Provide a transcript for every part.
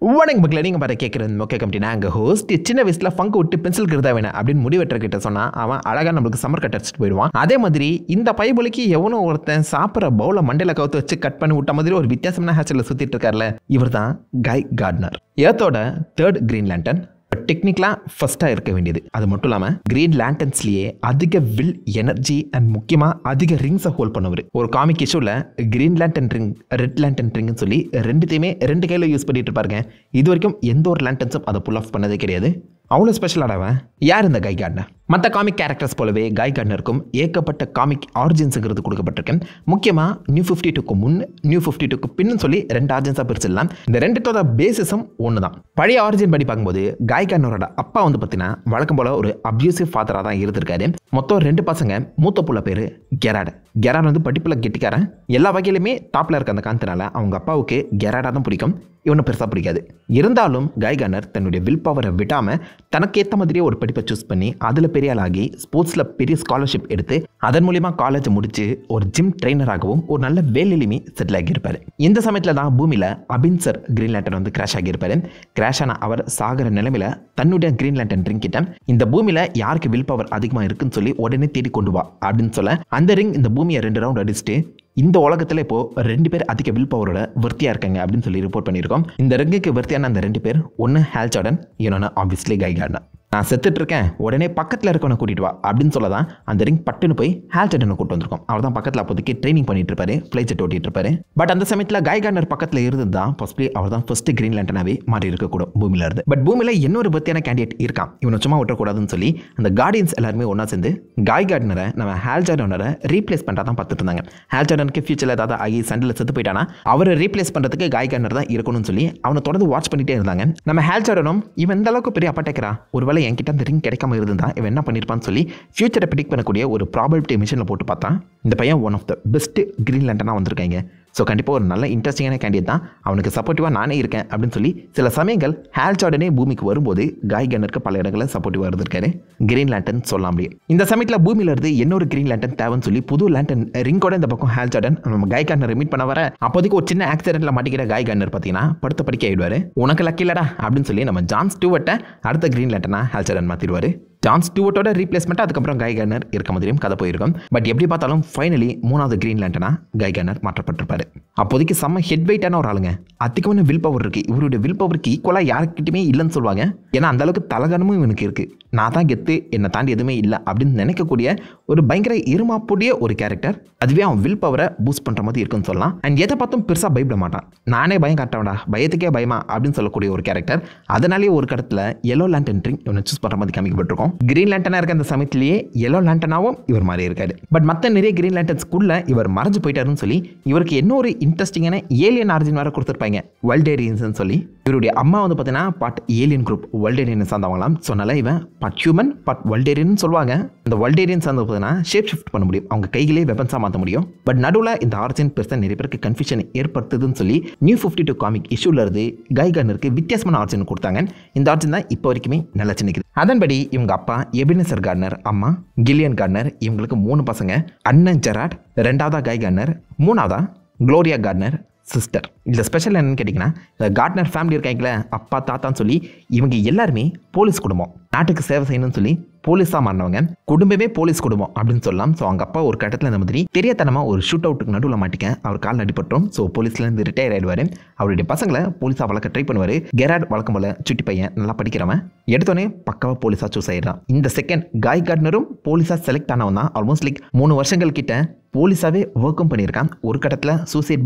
வணக்கம் மக்களே, நீங்கள் பார்த்து கேட்குறது ஓகே கம்பெனி. நாங்கள் ஹோஸ்ட் சின்ன வயசில் ஃபங்கு விட்டு பென்சில் கிருதா வேணும் அப்படின்னு முடிவெட்டுறக்கிட்ட சொன்னால் அவன் அழகாக நம்மளுக்கு சம்மர் கட் அடிச்சுட்டு போயிடுவான். அதே மாதிரி இந்த பைபொலிக்கு எவனோ ஒருத்தன் சாப்பிட்ற பவுலை மண்டையில் கவுத்து வச்சு கட் பண்ணி விட்ட மாதிரி ஒரு வித்தியாசமான ஹேச்சரில் சுற்றிட்டு இருக்கார்ல, இவர் தான் காய் கார்ட்னர், எர்த்தோட தேர்ட் கிரீன் லேண்டன். டெக்னிக்கலாக ஃபஸ்ட்டாக இருக்க வேண்டியது. அது மட்டும் இல்லாமல் கிரீன் லேண்டன்ஸ்லேயே அதிக வில் எனர்ஜி அண்ட் முக்கியமாக அதிக ரிங்ஸை ஹோல்ட் பண்ணவர். ஒரு காமிக் இஷ்யூவில் green lantern ring, red lantern ரிங்னு சொல்லி ரெண்டுத்தையுமே ரெண்டு கையில் யூஸ் பண்ணிட்டு இருப்பாருங்க. இது வரைக்கும் எந்த ஒரு லேண்டன்ஸும் அதை புல் ஆஃப் பண்ணதே கிடையாது. அவ்வளோ ஸ்பெஷலானவன் யார் இந்த காய் கார்ட்னர். மற்ற காமிக் கேரக்டர்ஸ் போலவே காய் கார்ட்னருக்கும் ஏகப்பட்ட காமிக் ஆரிஜின்ஸுங்கிறது கொடுக்கப்பட்டிருக்கு. முக்கியமாக நியூ 52க்கு முன், நியூ 52க்கு பின்னு சொல்லி ரெண்டு ஆரிஜின்ஸாக பிரிச்சிடலாம். இந்த ரெண்டுத்தோட பேசிஸும் ஒன்று தான். பழைய ஆரிஜின் படி பார்க்கும்போது காய் கார்ட்னரோட அப்பா வந்து பார்த்தீங்கன்னா வழக்கம் போல் ஒரு அப்யூசிவ் ஃபாதராக தான் இருந்திருக்காரு. மொத்தம் ரெண்டு பசங்க. மூத்த புள்ள பேர் கெராட். கெராட் வந்து படிப்பில் கெட்டிக்காரன். எல்லா வகையிலுமே டாப்பில் இருக்க அந்த காரணத்தினால அவங்க அப்பாவுக்கு கெராடாக தான் பிடிக்கும், இவனை பெருசாக பிடிக்காது. இருந்தாலும் காய் கார்ட்னர் தன்னுடைய வில் பவரை விடாமல் தனக்கு ஏற்ற மாதிரியே ஒரு படிப்பை சூஸ் பண்ணி அதில் பெரிய ஆளாகி ஸ்போர்ட்ஸில் பெரிய ஸ்காலர்ஷிப் எடுத்து அதன் மூலிமா காலேஜ் முடிச்சு ஒரு ஜிம் ட்ரெயினராகவும் ஒரு நல்ல வேலையிலுமே செட்டில் ஆகியிருப்பார். இந்த சமயத்தில் தான் பூமியில் அபின்சர் கிரீன் லேண்டன் வந்து கிராஷ் ஆகியிருப்பார். கிராஷ் ஆன அவர் சாகிற நிலைமையில் தன்னுடைய கிரீன் லேண்டன் ரிங் கிட்ட இந்த பூமியில் யாருக்கு வில் பவர் அதிகமாக இருக்குன்னு சொல்லி உடனே தேடி கொண்டு வா அப்படின்னு சொல்ல அந்த ரிங் இந்த பூமியை 2 ரவுண்ட் அடிச்சுட்டு இந்த உலகத்தில் இப்போ 2 பேர் அதிக வில் பவரோட வர்த்தியாக இருக்காங்க அப்படின்னு சொல்லி ரிப்போர்ட் பண்ணியிருக்கோம். இந்த ரிங்குக்கு வர்த்தியான அந்த 2 பேர், ஒன்று ஹால் ஜார்டன், இன்னொன்று ஆப்வியஸ்லி காய் கார்ட்னர். நான் செத்துட்டு இருக்கேன், உடனே பக்கத்தில் இருக்கவனை கூட்டிட்டு வா அப்படின்னு சொல்ல தான் அந்த ரிங் பட்டுன்னு போய் ஹால் ஜார்டனை கூட்டு வந்திருக்கோம். அவர் தான் பக்கத்தில் அப்போதைக்கு ட்ரைனிங் பண்ணிட்டு இருப்பாரு, ஃப்ளைட் ஜெட் ஓட்டிட்டு இருப்பாரு. பட் அந்த சமயத்தில் காய் கார்ட்னர் பக்கத்தில் இருந்து தான் பாசிபிளி அவர் தான் ஃபர்ஸ்ட் கிரீன் லேண்டனாவே மாறி இருக்கக்கூடும் பூமியில இருந்து. பட் பூமியில் இன்னொரு பத்தியான கேண்டிடேட் இருக்கான், இவனை சும்மா விட்டக்கூடாதுன்னு சொல்லி அந்த கார்டியன்ஸ் எல்லாருமே ஒன்றா சேர்ந்து காய் கார்ட்னரை நம்ம ஹால் ஜார்டனரை ரீப்ளேஸ் பண்ணுறா தான் பார்த்துட்டு இருந்தாங்க. ஹால் ஜார்டனுக்கு ஃபியூச்சரில் ஏதாவது ஆகி சண்டையில் செத்து போயிட்டானா அவரை ரீப்ளேஸ் பண்ணுறதுக்கு காய் கார்ட்னர் தான் இருக்கணும்னு சொல்லி அவனை தொடர்ந்து வாட்ச் பண்ணிட்டே இருந்தாங்க. நம்ம ஹால் ஜார்டனும் இவன் எந்த அளவுக்கு பெரிய அப்பாட்டேக்கிறா, ஒருவேளை என்கிட்ட அந்த ரிங் கிடைக்காம இருந்தா இவன் என்ன பண்ணிருப்பான்னு சொல்லி ஃபியூச்சரை ப்ரெடிக்ட் பண்ணக்கூடிய ஒரு ப்ராபபிலிட்டி மிஷனில் போட்டு பார்த்தா இந்த பையன் one of the best green லேண்டனாக வந்திருக்காங்க. ஸோ கண்டிப்பாக ஒரு நல்ல இன்ட்ரெஸ்டிங்கான கேண்டிடேட் தான். அவனுக்கு சப்போர்ட்டிவாக நானே இருக்கேன் அப்படின்னு சொல்லி சில சமயங்கள் ஹால் ஜார்டனே பூமிக்கு வரும்போது காய் கார்ட்னருக்கு பல இடங்களில் சப்போர்ட்டிவாக இருந்திருக்காரு. கிரீன் லேண்டன் சொல்லலாம் முடியும். இந்த சமயத்தில் பூமியில இருந்து இன்னொரு கிரீன் லேண்டன் தேவைன்னு சொல்லி புது லேண்டன் ரிங்கோட இந்த பக்கம் ஹால் ஜார்டன் நம்ம காய் கார்ட்னர் மீட் பண்ண வர அப்போதைக்கு ஒரு சின்ன ஆக்சிடென்ட்ல மாட்டிக்கிற காய் கார்ட்னர் பார்த்தீங்கன்னா படுத்த படிக்க ஆயிடுவாரு. உனக்கு லக்கிலடா அப்படின்னு சொல்லி நம்ம ஜான் ஸ்டூவர்ட்டை அடுத்த கிரீன் லேண்டனா ஹால் ஜார்டன் மாற்றிடுவார். ஜான் ஸ்டூவர்ட்டோட ரீப்ளேஸ்மெண்ட் அதுக்கப்புறம் காய் கார்ட்னர் இருக்க மாதிரியும் கதை போயிருக்கும். பட் எப்படி பார்த்தாலும் ஃபைனலி 3வது கிரீன் லேண்டனா காய் கார்ட்னர் மாற்றப்பட்டிருப்பாரு. அப்போதைக்கு செம்ம ஹெட் வெயிட்டான ஒரு ஆளுங்க, அதிகமான வில் பவர் இருக்கு. இவருடைய வில் பவருக்கு ஈக்குவலாக யாருக்கிட்டுமே இல்லைன்னு சொல்லுவாங்க. ஏன்னா அந்த அளவுக்கு தலகனமும் இவனுக்கு இருக்கு. நான் தான் கெத்து, என்னை தாண்டி எதுவுமே இல்லை அப்படின்னு நினைக்கக்கூடிய ஒரு பயங்கர இருமாப்புடைய ஒரு கேரக்டர். அதுவே அவன் வில் பவரை பூஸ்ட் பண்ணுற மாதிரி இருக்குன்னு சொல்லலாம். அண்ட் எதை பார்த்தும் பெருசாக பயப்பட மாட்டான். நானே பயம் காட்டவேண்டா, பயத்துக்கே பயமா அப்படின்னு சொல்லக்கூடிய ஒரு கேரக்டர். அதனாலேயே ஒரு கடத்தில் எல்லோ லேண்டன் ரிங் இவனை சூஸ் பண்ணுற மாதிரி காமிக்கப்பட்டிருக்கும். கிரீன் லேண்டனா இருக்க அந்த சமயத்திலேயே எல்லோ லேண்டனாவும் இவர் மாதிரி இருக்காரு. பட் மற்ற நிறைய கிரீன் லேண்டன்ஸ்குள்ள இவர் மறைஞ்சு போயிட்டாருன்னு சொல்லி இவருக்கு என்ன ஒரு இன்ட்ரெஸ்டிங்கான ஏலியன் ஆரிஜின் வேற கொடுத்துருப்பாங்க, வல்டேரியன்ஸ் சொல்லி. இவருடைய அம்மா வந்து பார்த்தீங்கன்னா பார்ட் ஏலியன் குரூப் வல்டேரியன் சார்ந்தவங்களாம். சொன்னால இவன் பார்ட் ஹியூமன் பார்ட் வல்டேரியன் சொல்லுவாங்க. இந்த வல்டேரியன்ஸ் வந்து பார்த்தீங்கன்னா ஷேப் ஷிஃப்ட் பண்ண முடியும், அவங்க கைகளே வெப்பன்ஸாக மாற்ற முடியும். பட் நடுவில் இந்த ஆரிஜின் பெருசாக நிறைய பேருக்கு கன்ஃபியூஷன் ஏற்படுத்துதுன்னு சொல்லி நியூ 52 காமிக் இஷ்யூல இருந்து காய் கார்ட்னருக்கு வித்தியாசமான ஆரிஜின் கொடுத்தாங்க. இந்த ஆரிஜின் தான் இப்போ வரைக்குமே நல்லா சின்னிக்குது. அதன்படி இவங்க அப்பா எபினேசர் கார்ட்னர், அம்மா கில்லியன் கார்ட்னர், இவங்களுக்கு 3 பசங்க. அண்ணன் ஜெராட், 2வதா காய் கார்ட்னர், 3வதா குளோரியா கார்ட்னர் சிஸ்டர். இதில் ஸ்பெஷல் என்னன்னு கேட்டிங்கன்னா, இந்த கார்ட்னர் ஃபேமிலி இருக்காங்களே, அப்பா தாத்தான்னு சொல்லி இவங்க எல்லாருமே போலீஸ் குடும்பம். நாட்டுக்கு சேவை செய்யணும்னு சொல்லி போலீஸாக மாறினவங்க. குடும்பமே போலீஸ் குடும்பம் அப்படின்னு சொல்லலாம். ஸோ அவங்க அப்பா ஒரு கட்டத்தில் இந்த மாதிரி தெரியாதனமாக ஒரு ஷூட் அவுட்டுக்கு நடுவில் மாட்டிக்க அவர் கால் அடிபட்டோம். ஸோ போலீஸ்லேருந்து ரிட்டையர் ஆயிடுவார். அவருடைய பசங்களை போலீஸாக வளர்க்க ட்ரை பண்ணுவார். கெராட் வழக்கம் போல சுட்டி பையன், நல்லா படிக்கிறவன், எடுத்தோடனே பக்காவாக போலீஸாக சூஸ் ஆயிடுறான். இந்த செகண்ட் காய் கார்ட்னரும் போலீஸாக செலக்ட் ஆனவன் தான். ஆல்மோஸ்ட் லைக் 3 வருஷங்கள் கிட்ட போலீஸாவே ஒர்க்கும் பண்ணியிருக்கான். ஒரு கட்டத்தில் சூசைட்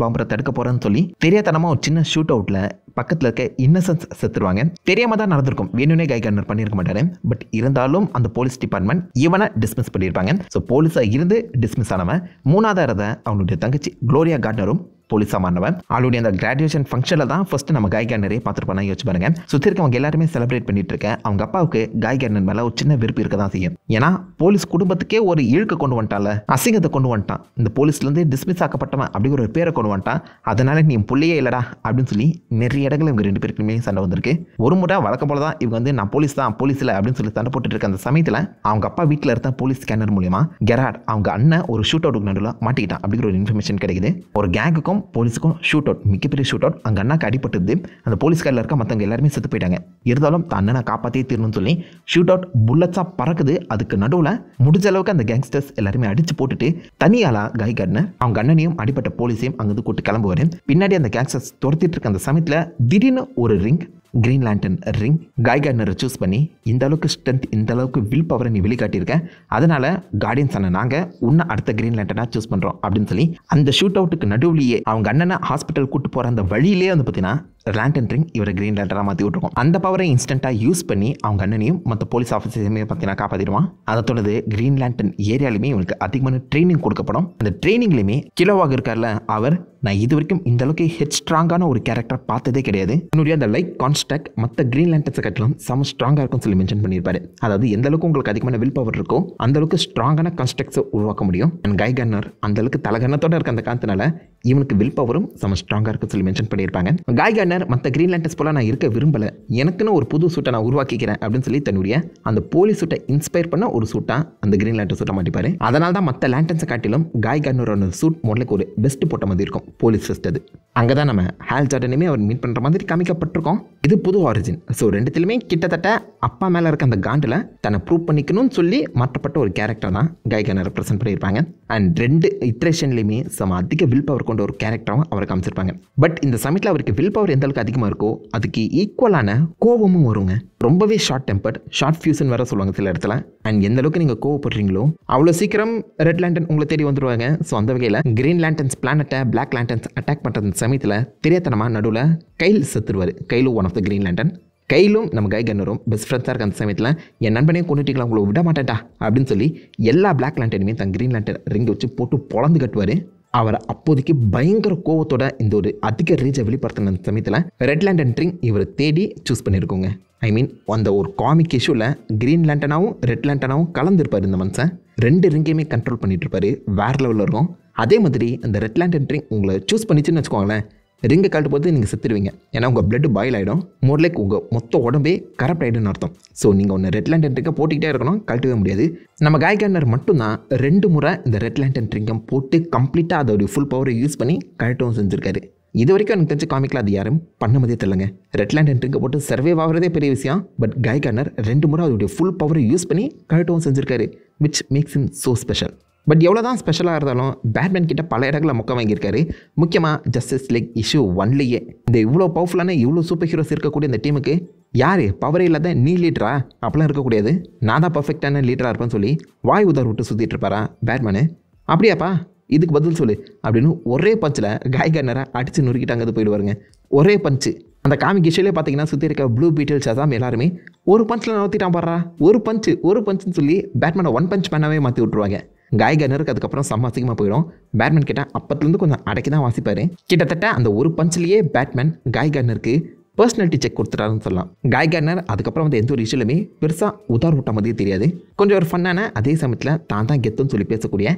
பாம்பரை தடுக்க போறேன்னு சொல்லி தெரியாதனமாக ஒரு சின்ன ஷூட் அவுட்ல பக்கத்தில் இருக்க இன்னசென்ஸ் செத்துருவாங்க. தெரியாம தான் நடந்திருக்கும், வேணும்னே காய் கார்ட்னர் பண்ணியிருக்க மாட்டாரு. பட் இருந்தாலும் அந்த போலீஸ் டிபார்ட்மெண்ட் இவனை டிஸ்மிஸ் பண்ணியிருப்பாங்க. ஸோ போலீஸாக இருந்து டிஸ்மிஸ் ஆனவன் 3வதா இருந்த அவனுடைய தங்கச்சி குளோரியா கார்ட்னரும் போலீஸாக மாறினவன். அவளுடைய அந்த கிராஜுவேஷன் ஃபங்க்ஷனில் தான் ஃபர்ஸ்ட் நம்ம காய் கார்ட்னரே பார்த்துருப்பாங்க. யோசிச்சு பாருங்க. சுற்றி இருக்கவங்க எல்லாருமே செலிப்ரேட் பண்ணிட்டு இருக்கேன். அவங்க அப்பாவுக்கு காய் கார்ட்னர் மேலே ஒரு சின்ன விருப்பம் இருக்க தான் செய்யும். ஏன்னா போலீஸ் குடும்பத்துக்கே ஒரு இழுக்க கொண்டு வந்துட்டான்ல, அசிங்கத்தை கொண்டு வந்துட்டான். இந்த போலீஸ்லேருந்து டிஸ்மிஸ் ஆக்கப்பட்டவன் அப்படிங்கிற ஒரு பேரை கொண்டு வந்துட்டான். அதனால நீ புள்ளையே இல்லடா அப்படின்னு சொல்லி நிறைய இடங்கள் இவங்க 2 பேருக்குமே சண்டை வந்திருக்கு. ஒரு முறை வழக்கம் போல தான் இவங்க வந்து நான் போலீஸ் தான், போலீஸ் இல்லை அப்படின்னு சொல்லி சண்டை போட்டுட்டு இருக்க அந்த சமயத்தில் அவங்க அப்பா வீட்டில் இருந்த போலீஸ் ஸ்கேனர் மூலியமா கெராட் அவங்க அண்ணன் ஒரு ஷூட் அவுட்டுக்கு நடுவில் மாட்டிக்கிட்டான் அப்படிங்கிற ஒரு இன்ஃபர்மேஷன் கிடைக்குது. ஒரு கேங்குக்கும் அதுக்கப்புறம் போலீஸுக்கும் ஷூட் அவுட், மிகப்பெரிய ஷூட் அவுட். அங்கே அண்ணாக்கு அடிபட்டுது. அந்த போலீஸ்காரில் இருக்க மற்றவங்க எல்லாருமே செத்து போயிட்டாங்க. இருந்தாலும் தான் அண்ணனை காப்பாற்றியே தீரணும்னு சொல்லி ஷூட் அவுட் புல்லட்ஸாக பறக்குது. அதுக்கு நடுவில் முடிஞ்ச அளவுக்கு அந்த கேங்ஸ்டர்ஸ் எல்லாருமே அடிச்சு போட்டுட்டு தனியாளா காய் கார்ட்னர் அவங்க அண்ணனையும் அடிப்பட்ட போலீஸையும் அங்கிருந்து கூட்டு கிளம்புவார். பின்னாடி அந்த கேங்ஸ்டர்ஸ் துரத்திட்டு இருக்க அந்த சமயத்தில் திடீர்னு ஒரு ரிங், கிரீன் லேண்டன் ரிங், காய் கார்ட்னரை சூஸ் பண்ணி இந்த அளவுக்கு ஸ்ட்ரென்த், இந்த அளவுக்கு வில் பவரை நீ வெளிக்காட்டியிருக்க, அதனால கார்டியன்ஸ் அண்ணன் நாங்கள் உன்னை அடுத்த கிரீன் லேண்டனாக சூஸ் பண்ணுறோம் அப்படின்னு சொல்லி அந்த ஷூட் அவுட்டுக்கு நடுவுலையே அவங்க அண்ணனை ஹாஸ்பிட்டல் கூட்டு போகிற அந்த வழியிலே வந்து பார்த்தீங்கன்னா லேண்டன் ரிங் இவரை கிரீன் லேண்டனாக மாற்றி விட்டுருக்கோம். அந்த பவரை இன்ஸ்டண்ட்டாக யூஸ் பண்ணி அவங்க அண்ணனையும் மற்ற போலீஸ் ஆஃபீஸரையுமே பார்த்தீங்கன்னா காப்பாற்றிடுவான். அதை தொடர்ந்து கிரீன் லேண்டன் ஏரியாலுமே இவனுக்கு அதிகமான ட்ரைனிங் கொடுக்கப்படும். அந்த ட்ரைனிங்லையுமே கிலோவாக இருக்கார்ல அவர், நான் இது வரைக்கும் இந்த அளவுக்கு ஹெட் ஸ்ட்ராங்கான ஒரு கேரக்டர் பார்த்ததே கிடையாது. என்னுடைய அந்த லைக் கான்ஸ்டாக்ட் மற்ற கிரீன் லேண்டன்ஸை கட்டிலும் செம ஸ்ட்ராங்காக இருக்கும்னு சொல்லி மென்ஷன் பண்ணியிருப்பாரு. அதாவது எந்த அளவுக்கு உங்களுக்கு அதிகமான வில் பவர் இருக்கோ அந்த அளவுக்கு ஸ்ட்ராங்கான கான்ஸ்ட்ரக்ட்ஸை உருவாக்க முடியும். அண்ட் காய் கார்ட்னர் அந்த அளவுக்கு தலகணத்தோட இருக்க அந்த காரணத்தினால இவனுக்கு வில் பவரும் செம ஸ்ட்ராங்காக இருக்குன்னு சொல்லி மென்ஷன் பண்ணியிருப்பாங்க. காய் கார்ட்னர் மற்ற கிரீன் லேண்டன்ஸ் போல நான் இருக்க விரும்பலை, எனக்குன்னு ஒரு புது சூட்டை நான் உருவாக்கிக்கிறேன் அப்படின்னு சொல்லி தன்னுடைய அந்த போலீஸ் சூட்டை இன்ஸ்பயர் பண்ண ஒரு சூட்டாக அந்த கிரீன் லேண்டன் சூட்டை மாட்டிப்பாரு. அதனால தான் மற்ற லேண்டன்ஸை காட்டிலும் காய் கார்ட்னரோட சூட் முதலுக்கு ஒரு பெஸ்ட் போட்ட மாதிரி இருக்கும், போலீஸ் ஃபர்ஸ்ட். அது அங்கே தான் நம்ம ஹால் ஜார்டனையுமே அவர் மீட் பண்ணுற மாதிரி காமிக்கப்பட்டிருக்கோம். இது புது ஆரிஜின். ஸோ ரெண்டுத்திலுமே கிட்டத்தட்ட அப்பா மேலே இருக்க அந்த காண்டில் தன்னை ப்ரூவ் பண்ணிக்கணும்னு சொல்லி மாற்றப்பட்ட ஒரு கேரக்டர் தான் காய் கார்ட்னர் ரெப்ரசென்ட் பண்ணியிருப்பாங்க. அண்ட் ரெண்டு இட்ரேஷன்லையுமே சம அதிக வில் பவர் கொண்ட ஒரு கேரக்டராகவும் அவரை காமிச்சிருப்பாங்க. பட் இந்த சமயத்தில் அவருக்கு வில் பவர் எந்த அளவுக்கு அதிகமாக இருக்கோ அதுக்கு ஈக்குவலான கோபமும் வருங்க. ரொம்பவே ஷார்ட் டெம்பர்ட், ஷார்ட் ஃபியூசன் வேற சொல்லுவாங்க சில இடத்துல. அண்ட் எந்த அளவுக்கு நீங்கள் கோவப்படுறீங்களோ அவ்வளோ சீக்கிரம் ரெட் லேண்டன் உங்களை தேடி வந்துடுவாங்க. ஸோ அந்த வகையில் கிரீன் லேண்டன்ஸ் பிளானட்டை பிளாக் லேண்டன்ஸ் அட்டாக் பண்ணுற சமயத்தில் தெரியாதனமாக நடுவில் கைல் செத்துருவார். கைலும் one of the green lantern. கையிலும் நம்ம காய் கார்ட்னரும் பெஸ்ட் ஃப்ரெண்ட்ஸாக இருக்க அந்த சமயத்தில் என் நண்பனையும் கொண்டுட்டீங்களா, உங்களை விட மாட்டேன்டா அப்படின்னு சொல்லி எல்லா பிளாக் லேண்டனுமே தன் கிரீன் லேண்டன் ரிங்கை வச்சு போட்டு பொழந்து கட்டுவார். அவரை அப்போதைக்கு பயங்கர கோவத்தோட இந்த ஒரு அதிக ரீச்சை வெளிப்படுத்தின சமயத்தில் ரெட் லேண்டன் ரிங் இவரை தேடி சூஸ் பண்ணியிருக்கோங்க. ஐ மீன் அந்த ஒரு காமிக் இஷ்யூவில் கிரீன் லேண்டனாகவும் ரெட் லேண்டனாகவும் கலந்துருப்பார் இந்த மனுஷன். ரெண்டு ரிங்கையுமே கண்ட்ரோல் பண்ணிட்டு இருப்பாரு, வேறு லெவலில் இருக்கும். அதே மாதிரி அந்த ரெட் லேண்டன் ரிங் உங்களை சூஸ் பண்ணிச்சுன்னு வச்சுக்கோங்களேன், ரிங்கை கழட்டு போது நீங்கள் செத்துடுவீங்க. ஏன்னா உங்கள் பிளட் பாயில் ஆகிடும், மோர் லைக் உங்கள் மொத்த உடம்பே கரப்ட் ஆகிடும்னு அர்த்தம். ஸோ நீங்கள் ஒன்று ரெட் லேண்டன் ரிங்கை போட்டுக்கிட்டே இருக்கணும், கழட்டவே முடியாது. நம்ம காய் கார்ட்னர் மட்டும்தான் 2 முறை இந்த ரெட் லேண்டன் ரிங்கை போட்டு கம்ப்ளீட்டாக அதோடைய ஃபுல் பவரை யூஸ் பண்ணி கழட்டவும் செஞ்சுருக்காரு. இது வரைக்கும் எனக்கு தெரிஞ்ச காமிக்கில் அது யாரும் பண்ண மாதிரியே தெரியலங்க. ரெட் லேண்டன் ரிங்கை போட்டு சர்வைவ் ஆகிறதே பெரிய விஷயம். பட் காய் கார்ட்னர் 2 முறை அதோடைய ஃபுல் பவரை யூஸ் பண்ணி கழட்டவும் செஞ்சுருக்காரு, which makes him so special. But எவ்வளோ தான் ஸ்பெஷலாக இருந்தாலும் பேட்மேன் கிட்ட பல இடங்களில் மொக்க வாங்கியிருக்காரு. முக்கியமாக ஜஸ்டிஸ் லீக் இஷ்யூ 1லேயே இந்த இவ்வளோ பவர்ஃபுல்லான இவ்வளோ சூப்பர் ஹீரோஸ் இருக்கக்கூடிய இந்த டீமுக்கு யார் பவரே இல்லாத நீ லீடரா அப்படிலாம் இருக்கக்கூடாது, நான் தான் பர்ஃபெக்டான லீடராக இருப்பேன்னு சொல்லி வாய் உதார் விட்டு சுற்றிட்டு இருப்பாரா பேட்மேனு. அப்படியாப்பா இதுக்கு பதில் சொல்லு அப்படின்னு ஒரே பஞ்சில் காய் கார்ட்னரை அடித்து நொறுக்கிட்டாங்க போயிடுவாருங்க. ஒரே பஞ்சு. அந்த காமிக் இஷ்யூலே பார்த்தீங்கன்னா சுற்றி இருக்க ப்ளூ பீட்டில்ஸ் அதான் எல்லாருமே ஒரு பஞ்சில் நோத்திட்டான் பாடுறா, ஒரு பஞ்சுன்னு சொல்லி பேட்மேனை 1 பஞ்ச் மேனாவே மாற்றி விட்ருவாங்க. காய் கார்ட்னருக்கு அதுக்கப்புறம் செம்ம அசிங்கமாக போயிடும். பேட்மேன் கிட்ட அப்பத்துலேருந்து கொஞ்சம் அடக்கி தான் வாசிப்பார். கிட்டத்தட்ட அந்த ஒரு பஞ்சிலேயே பேட்மேன் காய் கார்ட்னருக்கு பர்சனாலிட்டி செக் கொடுத்துட்டாருன்னு சொல்லலாம். காய் கார்ட்னர் அதுக்கப்புறம் வந்து எந்த ஒரு இஷ்யூலுமே பெருசாக உதார் விட்ட மாதிரியே தெரியாது. கொஞ்சம் ஒரு ஃபன்னான அதே சமயத்தில் தான் கெத்துன்னு சொல்லி பேசக்கூடிய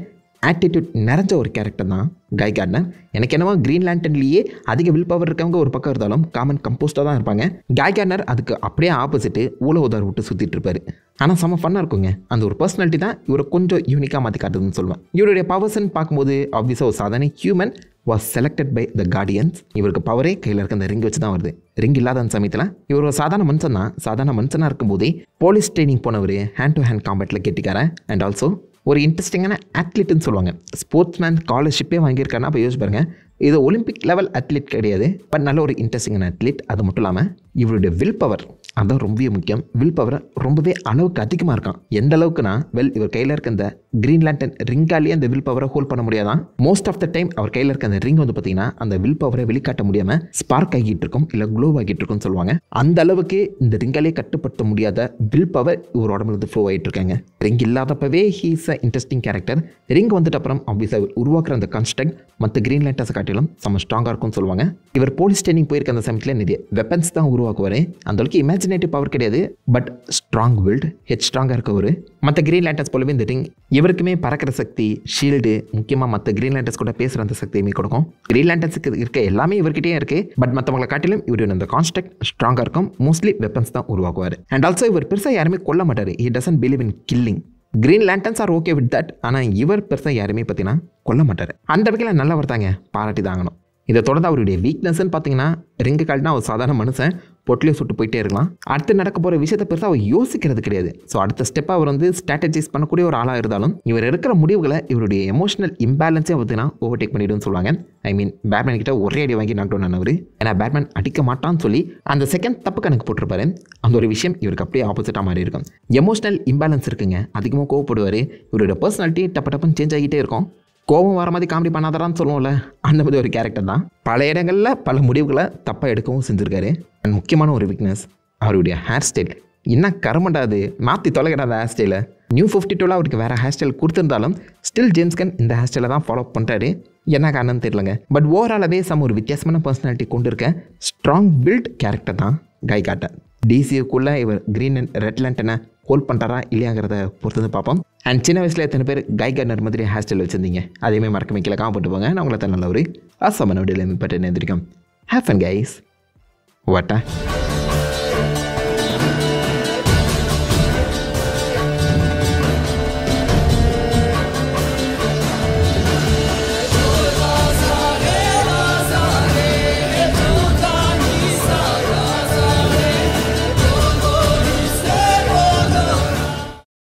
ஆட்டிடியூட் நிறைஞ்ச ஒரு கேரக்டர் தான் காய் கார்ட்னர். எனக்கு என்னவோ கிரீன் லேண்டன்லேயே அதிக வில் பவர் இருக்கவங்க ஒரு பக்கம் இருந்தாலும் காமன் கம்போஸ்டாக தான் இருப்பாங்க. காய் கார்ட்னர் அதுக்கு அப்படியே ஆப்போசிட்டு ஊழ உதார் விட்டு சுற்றிட்டு இருப்பார். ஆனால் செம்ம ஃபன்னாக இருக்குங்க. அந்த ஒரு பர்சனாலிட்டி தான் இவரை கொஞ்சம் யூனிக்காக மாற்றி காட்டுதுன்னு சொல்லுவேன். இவருடைய பவர்ஸ்ன்னு பார்க்கும்போது ஆப்வியஸாக ஒரு சாதாரண human was selected by the Guardians. இவருக்கு பவரே கையில் இருக்க அந்த ரிங் வச்சு தான் வருது. ரிங் இல்லாத அந்த சமயத்தில் இவர் ஒரு சாதாரண மனுஷன் தான். சாதாரண மனுஷனாக இருக்கும்போதே போலீஸ் ட்ரைனிங் போனவர் hand to hand காம்பேட்டில் Kettikaran. And also ஒரு இன்ட்ரெஸ்டிங்கான அத்லீட்னு சொல்லுவாங்க. ஸ்போர்ட்ஸ்மேன் ஸ்காலர்ஷிப்பே வாங்கியிருக்காருன்னா அப்போ யோசிச்சு பாருங்க. இது ஒலிம்பிக் லெவல் அத்லீட் கிடையாது, பட் நல்ல ஒரு இன்ட்ரெஸ்டிங்கான அத்லீட். அது மட்டும் இல்லாமல் இவருடைய வில் பவர் அதுதான் ரொம்பவே முக்கியம். வில் பவர் ரொம்பவே அளவுக்கு அதிகமாக இருக்கான். எந்த அளவுக்குனா இவர் கையில் இருக்க இந்த கிரீன் லேண்டன் ரிங்காலேயே அந்த வில் பவரை ஹோல்ட் பண்ண முடியாதான். மோஸ்ட் ஆஃப் த டைம் அவர் கையில் இருக்க அந்த ரிங் வந்து பார்த்தீங்கன்னா அந்த வில் பவரை வெளிக்காட்ட முடியாமல் ஸ்பார்க் ஆகிட்டு இருக்கும், இல்லை க்ளோ ஆகிட்டு இருக்கும்னு சொல்லுவாங்க. அந்த அளவுக்கு இந்த ரிங்காலே கட்டுப்படுத்த முடியாத வில் பவர் இவர் உடம்புல ஃப்ளோ ஆகிட்டு இருக்காங்க. ரிங் இல்லாதப்பவே he is a interesting character. Ring வந்துட்டு அப்புறம் ஆப்வியஸாக உருவாக்குற அந்த கன்ஸ்ட்ரக்ட் மற்ற கிரீன் லேண்டர்ஸை காட்டிலும் செம்ம ஸ்ட்ராங்காக இருக்கும்னு சொல்லுவாங்க. இவர் போலீஸ் ட்ரைனிங் போயிருக்க அந்த சமயத்தில் நிறைய வெப்பன்ஸ் தான் உருவாக்குவார். அந்த அளவுக்கு இமேஜினேட்டிவ் பவர் கிடையாது, பட் ஸ்ட்ராங் வில்ட், ஹெட் ஸ்ட்ராங்காக இருக்கவர். மற்ற கிரீன் லேண்டர்ஸ் போலவே இந்த ரிங் இவருக்குமே பறக்கிற சக்தி, ஷீல்டு, முக்கியமாக மற்ற கிரீன் லேண்டர்ஸ் கூட பேசுகிற அந்த சக்தியுமே கொடுக்கும். கிரீன் லேண்டர்ஸுக்கு இருக்க எல்லாமே இவர்கிட்டயே இருக்குது. பட் மற்றவங்களை காட்டிலும் இவருடைய அந்த கான்ஸ்ட்ரக்ட் ஸ்ட்ராங்காக இருக்கும். மோஸ்ட்லி வெப்பன்ஸ் தான் உருவாக்குவார். அண்ட் ஆல்சோ இவர் பெருசாக யாருமே கொல்ல மாட்டார். He doesn't believe in killing. Green Lanterns are okay with that. ஆனால் இவர் பெருசாக யாருமே பார்த்தீங்கன்னா கொல்ல மாட்டார். அந்த வகையில் நல்லவர் தாங்க, பாராட்டி தாங்கணும். இதை தொடர்ந்து அவருடைய வீக்னஸ்ன்னு பார்த்தீங்கன்னா ரிங்கு கால்னா ஒரு சாதாரண மனுஷன் பொட்டிலே சுட்டு போயிட்டே இருக்கலாம். அடுத்து நடக்க போகிற விஷயத்தை பெருசாக அவர் யோசிக்கிறது கிடையாது. ஸோ அடுத்த ஸ்டெப்பாக அவர் வந்து ஸ்ட்ராட்டஜைஸ் பண்ணக்கூடிய ஒரு ஆளாக இருந்தாலும் இவர் இருக்கிற முடிவுகளை இவருடைய எமோஷனல் இம்பேலன்ஸே பார்த்தீங்கன்னா ஓவர்டேக் பண்ணிடுன்னு சொல்லுவாங்க. ஐ மீன் பேட்மேன் கிட்ட ஒரே அடி வாங்கி நாக் டவுன் ஆனவர். ஏன்னா பேட்மேன் அடிக்க மாட்டான்னு சொல்லி அந்த செகண்ட் தப்பு கணக்கு போட்டிருப்பாரு. அந்த ஒரு விஷயம் இவருக்கு அப்படியே ஆப்போசிட்டாக மாறி இருக்கும். எமோஷனல் இம்பேலன்ஸ் இருக்குங்க, அதிகமாக கோவப்படுவார். இவருடைய பர்சனாலிட்டி டப்புன்னு சேஞ்ச் ஆகிட்டே இருக்கும். கோபம் வர மாதிரி காமெடி பண்ணாதான்னு சொல்லுவோம்ல, அந்த மாதிரி ஒரு கேரக்டர் தான். பல இடங்களில் பல முடிவுகளை தப்பாக எடுக்கவும் செஞ்சுருக்காரு. அண்ட் முக்கியமான ஒரு வீக்னஸ் அவருடைய ஹேர் ஸ்டைல். என்ன கருமண்டாது, மாற்றி தொலைகிடாத ஹேர் ஸ்டைலை. நியூ 52 அவருக்கு வேறு ஹேர் ஸ்டைல் கொடுத்துருந்தாலும் ஸ்டில் ஜேம்ஸ் கன் இந்த ஹேர் ஸ்டைலை தான் ஃபாலோ பண்ணுறாரு. என்ன காரணம்னு தெரியலங்க. பட் ஓவராலாகவே ஒரு வித்தியாசமான பர்சனாலிட்டி கொண்டு இருக்க ஸ்ட்ராங் பில்ட் கேரக்டர் தான் கை கார்டர். டிசிக்குள்ளே இவர் கிரீன் அண்ட் ரெட் லேண்டனை ஹோல்ட் பண்ணுறாரா இல்லையாங்கிறத பொறுத்து வந்து பார்ப்போம். அண்ட் சின்ன வயசில் எத்தனை பேர் கை கார்டனர் மாதிரி ஹேர் ஸ்டைல் வச்சுருந்தீங்க, அதேமாதிரி மறக்க கீழே காமெண்ட் போங்க. நான் உங்களை நல்ல ஒரு அசமான வீடியோவில் பட்டு நேர்ந்திருக்கோம். Have fun guys. வாட்டா.